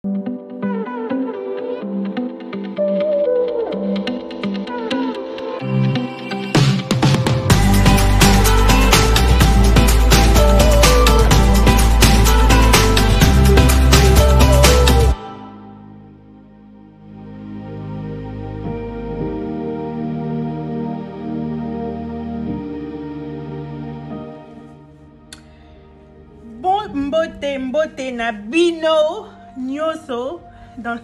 Mbote na bino nyoso. Dans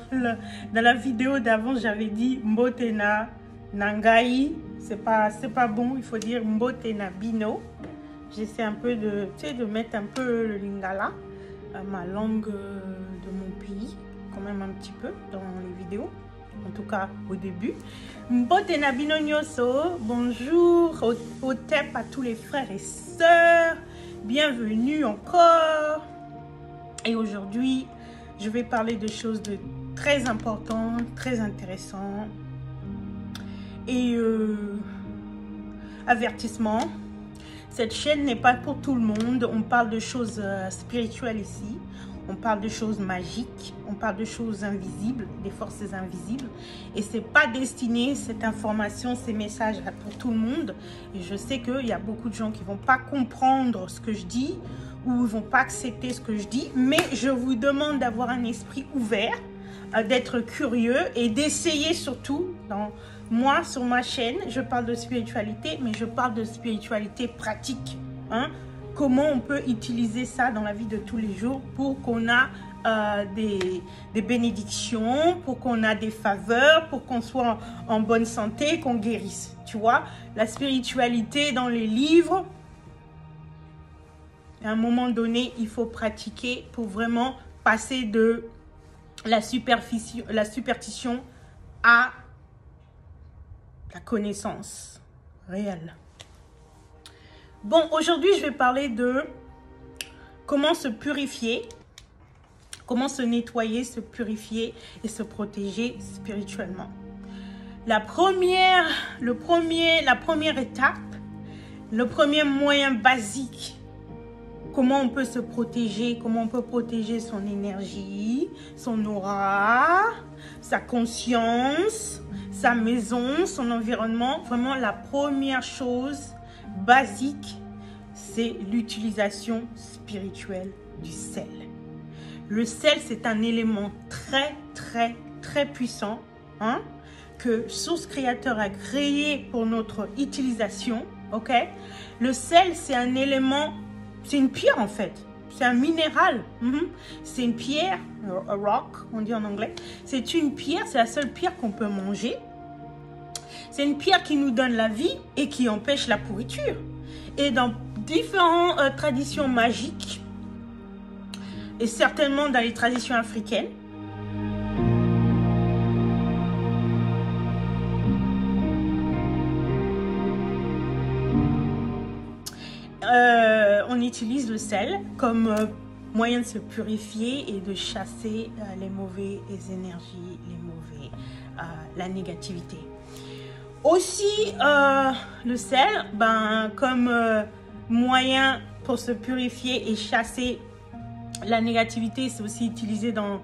la vidéo d'avant, j'avais dit mbote na nangai. C'est pas bon, il faut dire mbote na bino. J'essaie un peu de, de mettre un peu le lingala, ma langue de mon pays, quand même un petit peu dans les vidéos. En tout cas au début. Mbote na bino nyoso. Bonjour au TEP à tous les frères et sœurs. Bienvenue encore. Et aujourd'hui, je vais parler de choses de très importantes, très intéressantes. Et avertissement, cette chaîne n'est pas pour tout le monde. On parle de choses spirituelles ici. On parle de choses magiques. On parle de choses invisibles, des forces invisibles. Et c'est pas destiné, cette information, ces messages pour tout le monde. Et je sais qu'il y a beaucoup de gens qui vont pas comprendre ce que je dis ou ne vont pas accepter ce que je dis. Mais je vous demande d'avoir un esprit ouvert, d'être curieux et d'essayer surtout. Moi, sur ma chaîne, je parle de spiritualité, mais je parle de spiritualité pratique. Hein? Comment on peut utiliser ça dans la vie de tous les jours pour qu'on a des bénédictions, pour qu'on a des faveurs, pour qu'on soit en bonne santé, qu'on guérisse. Tu vois, la spiritualité dans les livres, à un moment donné, il faut pratiquer pour vraiment passer de la superstition à la connaissance réelle. Bon, aujourd'hui, je vais parler de comment se purifier, comment se nettoyer, se purifier et se protéger spirituellement. La première étape, le premier moyen basique, comment on peut se protéger, comment on peut protéger son énergie, son aura, sa conscience, sa maison, son environnement. Vraiment, la première chose basique, c'est l'utilisation spirituelle du sel. Le sel, c'est un élément très puissant, hein, que Source Créateur a créé pour notre utilisation. Ok, le sel, c'est un élément, c'est une pierre en fait, c'est un minéral. C'est une pierre, a rock, on dit en anglais. C'est une pierre, c'est la seule pierre qu'on peut manger. C'est une pierre qui nous donne la vie et qui empêche la pourriture. Et dans différentes traditions magiques, et certainement dans les traditions africaines, on utilise le sel comme moyen de se purifier et de chasser les mauvaises énergies, la négativité. Aussi, le sel, comme moyen pour se purifier et chasser la négativité, c'est aussi utilisé dans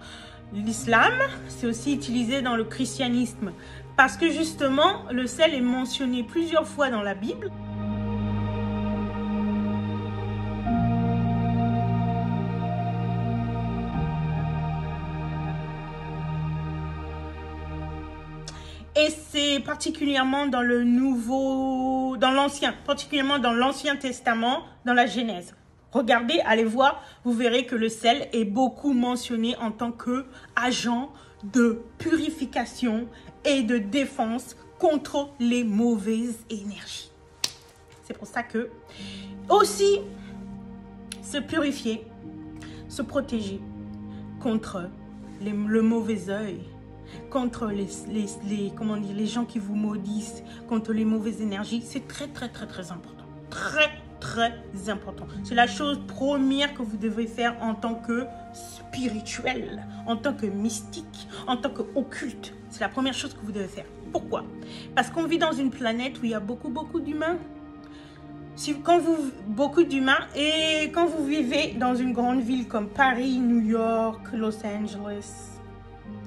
l'islam, c'est aussi utilisé dans le christianisme. Parce que justement, le sel est mentionné plusieurs fois dans la Bible. Et c'est particulièrement dans le particulièrement dans l'Ancien Testament, dans la Genèse. Regardez, allez voir, vous verrez que le sel est beaucoup mentionné en tant qu'agent de purification et de défense contre les mauvaises énergies. C'est pour ça que aussi se purifier, se protéger contre le mauvais œil, contre les gens qui vous maudissent, contre les mauvaises énergies, c'est très important. Très important. C'est la chose première que vous devez faire en tant que spirituel, en tant que mystique, en tant qu'occulte. C'est la première chose que vous devez faire. Pourquoi? Parce qu'on vit dans une planète où il y a beaucoup d'humains. beaucoup d'humains, et quand vous vivez dans une grande ville comme Paris, New York, Los Angeles,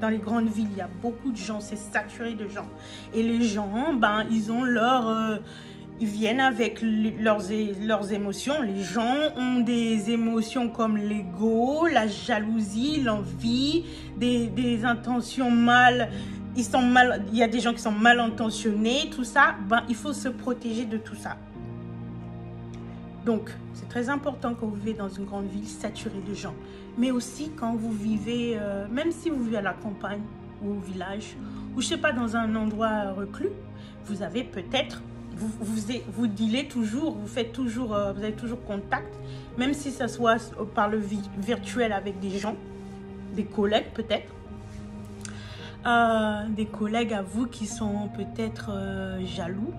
dans les grandes villes, il y a beaucoup de gens, c'est saturé de gens. Et les gens, ben, ils viennent avec leurs émotions. Les gens ont des émotions comme l'ego, la jalousie, l'envie, des intentions mal. Il y a des gens qui sont mal intentionnés, tout ça. Ben, il faut se protéger de tout ça. Donc, c'est très important quand vous vivez dans une grande ville saturée de gens. Mais aussi quand vous vivez, même si vous vivez à la campagne ou au village, ou je ne sais pas, dans un endroit reclus, vous avez peut-être, vous dealez toujours, vous avez toujours contact, même si ça soit par le virtuel avec des gens, des collègues peut-être. Des collègues à vous qui sont peut-être jaloux.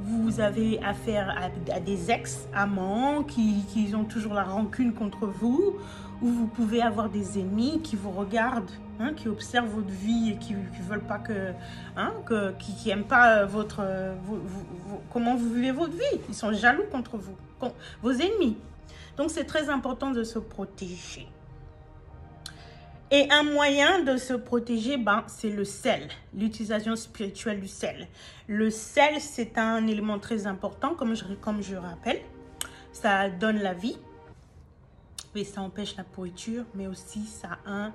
Vous avez affaire à des ex-amants qui ont toujours la rancune contre vous, ou vous pouvez avoir des ennemis qui vous regardent, hein, qui observent votre vie et qui ne veulent pas qui n'aiment pas comment vous vivez votre vie. Ils sont jaloux contre vous, vos ennemis. Donc c'est très important de se protéger. Et un moyen de se protéger, ben, c'est le sel, l'utilisation spirituelle du sel. Le sel, c'est un élément très important, comme je rappelle. Ça donne la vie, mais ça empêche la pourriture, mais aussi ça a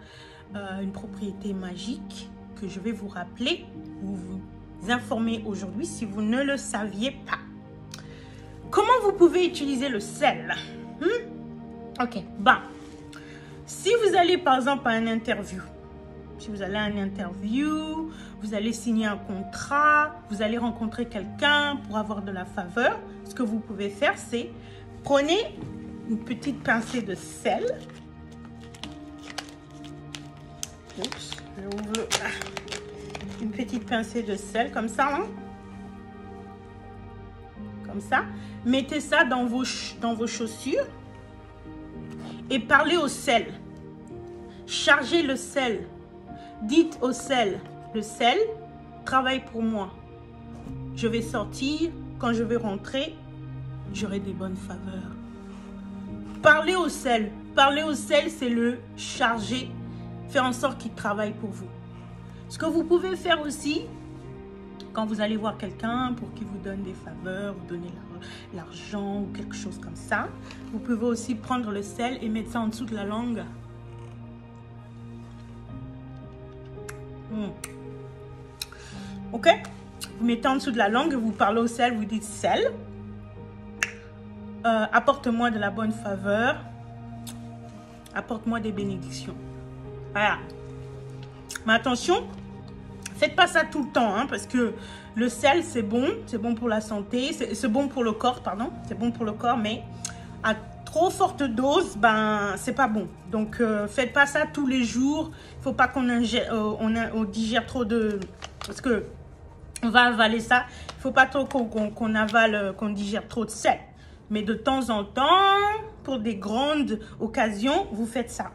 une propriété magique que je vais vous rappeler ou vous informer aujourd'hui si vous ne le saviez pas. Comment vous pouvez utiliser le sel? Ok, ben. Si vous allez par exemple à une interview, vous allez signer un contrat, vous allez rencontrer quelqu'un pour avoir de la faveur, ce que vous pouvez faire, c'est prenez une petite pincée de sel. Oups, j'ouvre une petite pincée de sel comme ça, hein? Comme ça. Mettez ça dans vos chaussures. Et parlez au sel. Chargez le sel. Dites au sel, le sel travaille pour moi. Je vais sortir, quand je vais rentrer, j'aurai des bonnes faveurs. Parlez au sel. Parler au sel, c'est le charger, faire en sorte qu'il travaille pour vous. Ce que vous pouvez faire aussi, quand vous allez voir quelqu'un pour qu'il vous donne des faveurs, vous donner l'argent ou quelque chose comme ça, vous pouvez aussi prendre le sel et mettre ça en dessous de la langue. Ok? Vous mettez en dessous de la langue, vous parlez au sel, vous dites sel. Apporte-moi de la bonne faveur. Apporte-moi des bénédictions. Voilà. Mais attention, faites pas ça tout le temps, hein, parce que le sel, c'est bon pour la santé, c'est bon pour le corps, pardon, c'est bon pour le corps, mais à trop forte dose, ben, c'est pas bon. Donc, faites pas ça tous les jours. Il faut pas qu'on on digère trop de... Parce que on va avaler ça. Il faut pas trop qu'on avale, qu'on digère trop de sel. Mais de temps en temps, pour des grandes occasions, vous faites ça.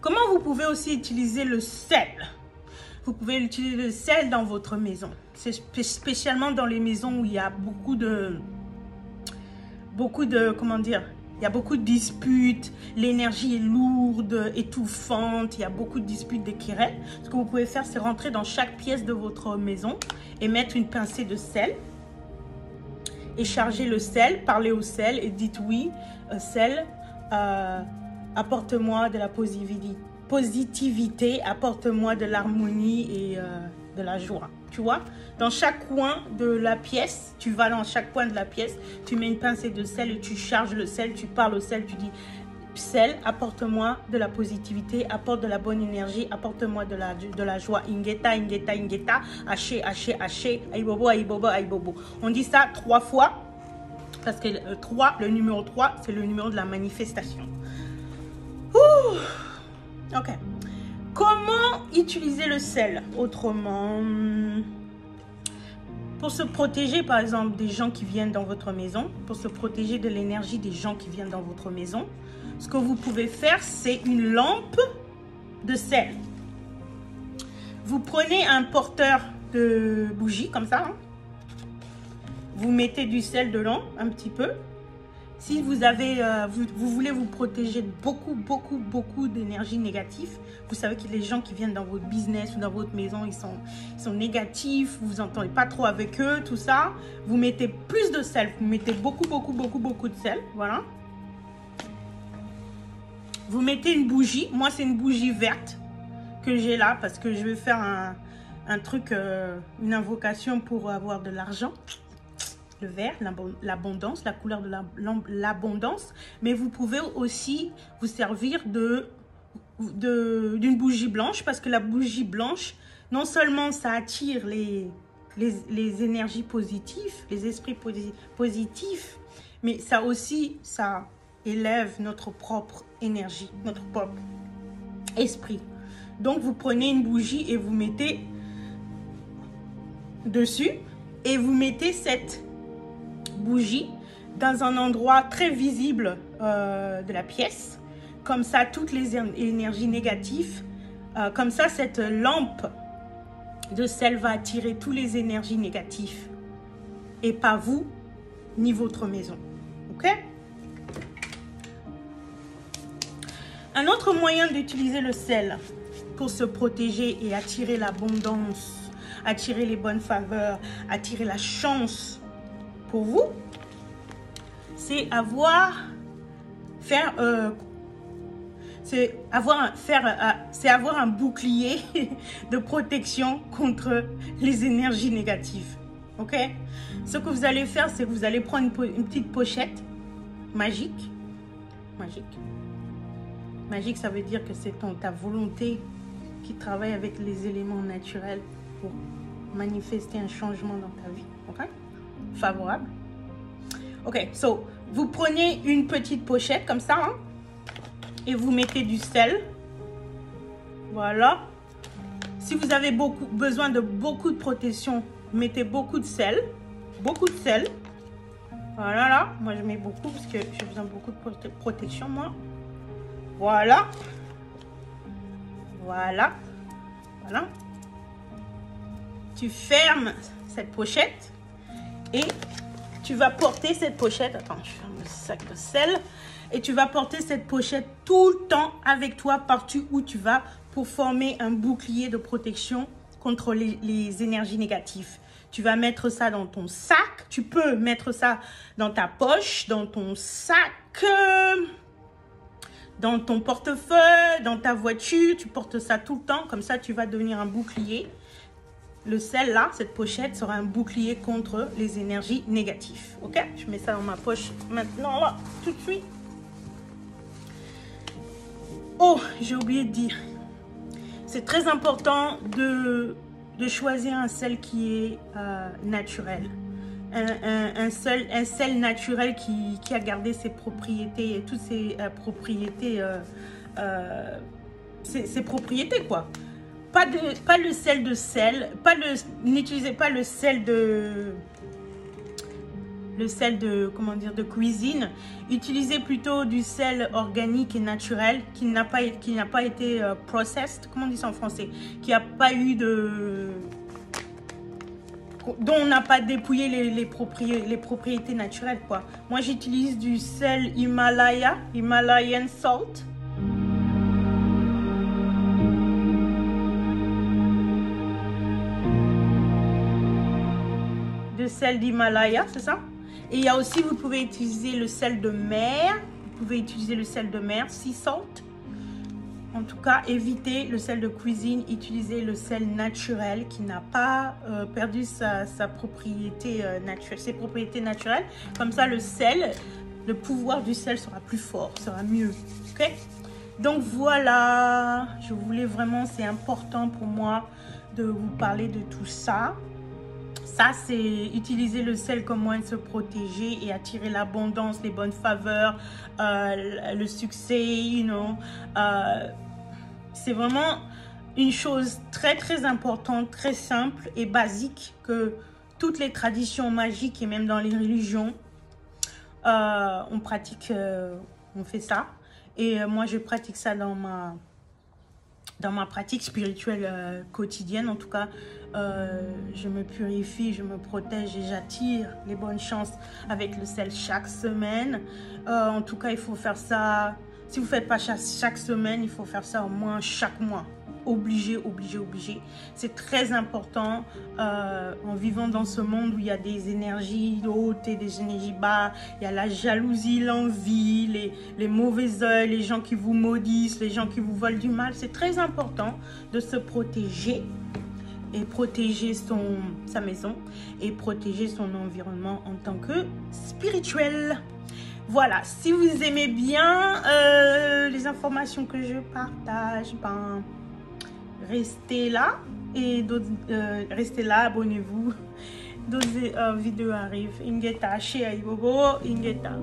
Comment vous pouvez aussi utiliser le sel? Vous pouvez utiliser le sel dans votre maison. C'est spécialement dans les maisons où il y a beaucoup de comment dire, il y a beaucoup de disputes, l'énergie est lourde, étouffante, il y a beaucoup de disputes, des querelles. Ce que vous pouvez faire, c'est rentrer dans chaque pièce de votre maison et mettre une pincée de sel. Et charger le sel, parler au sel et dites oui, sel, apporte-moi de la positivité, apporte-moi de l'harmonie et de la joie. Tu vois, dans chaque coin de la pièce, tu vas dans chaque coin de la pièce, tu mets une pincée de sel et tu charges le sel, tu parles au sel, tu dis sel, apporte-moi de la positivité, apporte de la bonne énergie, apporte-moi de la joie. Ingeta, ingeta, ingeta, haché, haché, haché, aïbobo, aïbobo, aïbobo. On dit ça 3 fois parce que le numéro 3, c'est le numéro de la manifestation. Ouh. Ok. Comment utiliser le sel autrement? Pour se protéger, par exemple, des gens qui viennent dans votre maison, pour se protéger de l'énergie des gens qui viennent dans votre maison, ce que vous pouvez faire, c'est une lampe de sel. Vous prenez un porteur de bougie, comme ça. Hein. Vous mettez du sel dedans, un petit peu. Si vous avez, vous voulez vous protéger de beaucoup d'énergie négative, vous savez que les gens qui viennent dans votre business ou dans votre maison, ils sont négatifs, vous vous entendez pas trop avec eux, tout ça. Vous mettez plus de sel, vous mettez beaucoup de sel, voilà. Vous mettez une bougie, moi c'est une bougie verte que j'ai là parce que je vais faire un truc, une invocation pour avoir de l'argent. Le vert, l'abondance, la couleur de l'abondance, mais vous pouvez aussi vous servir d'une bougie blanche parce que la bougie blanche, non seulement ça attire les énergies positives, les esprits positifs, mais ça aussi, ça élève notre propre énergie, notre propre esprit. Donc, vous prenez une bougie et vous mettez dessus et vous mettez cette bougie dans un endroit très visible de la pièce. Comme ça, toutes les énergies négatives, comme ça, cette lampe de sel va attirer toutes les énergies négatives et pas vous ni votre maison. Ok? Un autre moyen d'utiliser le sel pour se protéger et attirer l'abondance, attirer les bonnes faveurs, attirer la chance pour vous, c'est avoir un bouclier de protection contre les énergies négatives. Ok? Ce que vous allez faire, c'est que vous allez prendre une petite pochette magique. Magique, ça veut dire que c'est ta volonté qui travaille avec les éléments naturels pour manifester un changement dans ta vie. Ok? Favorable. Ok, so, vous prenez une petite pochette comme ça, hein, et vous mettez du sel. Voilà. Si vous avez besoin de beaucoup de protection, mettez beaucoup de sel. Beaucoup de sel. Voilà, là. Moi, je mets beaucoup parce que j'ai besoin de beaucoup de protection, moi. Voilà. Voilà. Voilà. Tu fermes cette pochette et tu vas porter cette pochette. Attends, je ferme le sac de sel. Et tu vas porter cette pochette tout le temps avec toi partout où tu vas pour former un bouclier de protection contre les énergies négatives. Tu vas mettre ça dans ton sac. Tu peux mettre ça dans ta poche, dans ton sac, dans ton portefeuille, dans ta voiture. Tu portes ça tout le temps. Comme ça, tu vas devenir un bouclier. Le sel là, cette pochette sera un bouclier contre les énergies négatives. Ok? Je mets ça dans ma poche maintenant, là, tout de suite. Oh, j'ai oublié de dire. C'est très important de choisir un sel qui est naturel. Un sel naturel qui a gardé ses propriétés, toutes ses propriétés, ses propriétés, quoi. Pas le sel de sel, n'utilisez pas le sel de comment dire, de cuisine. Utilisez plutôt du sel organique et naturel qui n'a pas été processed, comment on dit ça en français, qui a pas eu dont on n'a pas dépouillé les propriétés naturelles, quoi. Moi, j'utilise du sel Himalayan salt. De sel d'Himalaya, c'est ça? Et il y a aussi, vous pouvez utiliser le sel de mer. Vous pouvez utiliser le sel de mer, sea salt. En tout cas, évitez le sel de cuisine. Utilisez le sel naturel qui n'a pas perdu sa propriété naturelle, ses propriétés naturelles. Comme ça, le sel, le pouvoir du sel sera plus fort, sera mieux. Ok? Donc voilà, je voulais vraiment, c'est important pour moi de vous parler de tout ça. Ça, c'est utiliser le sel comme moyen de se protéger et attirer l'abondance, les bonnes faveurs, le succès, you know. C'est vraiment une chose très, très importante, très simple et basique que toutes les traditions magiques et même dans les religions, on pratique, on fait ça. Et moi, je pratique ça dans dans ma pratique spirituelle quotidienne. En tout cas, je me purifie, je me protège et j'attire les bonnes chances avec le sel chaque semaine. En tout cas, il faut faire ça. Si vous ne faites pas chaque semaine, il faut faire ça au moins chaque mois. Obligé, obligé, obligé. C'est très important en vivant dans ce monde où il y a des énergies hautes et des énergies basses. Il y a la jalousie, l'envie, les mauvais œils, les gens qui vous maudissent, les gens qui vous volent du mal. C'est très important de se protéger et protéger sa maison et protéger son environnement en tant que spirituel. Voilà, si vous aimez bien les informations que je partage, ben, restez là et restez là, abonnez-vous. D'autres vidéos arrivent. Ingeta, chez Aibobo, Ingeta.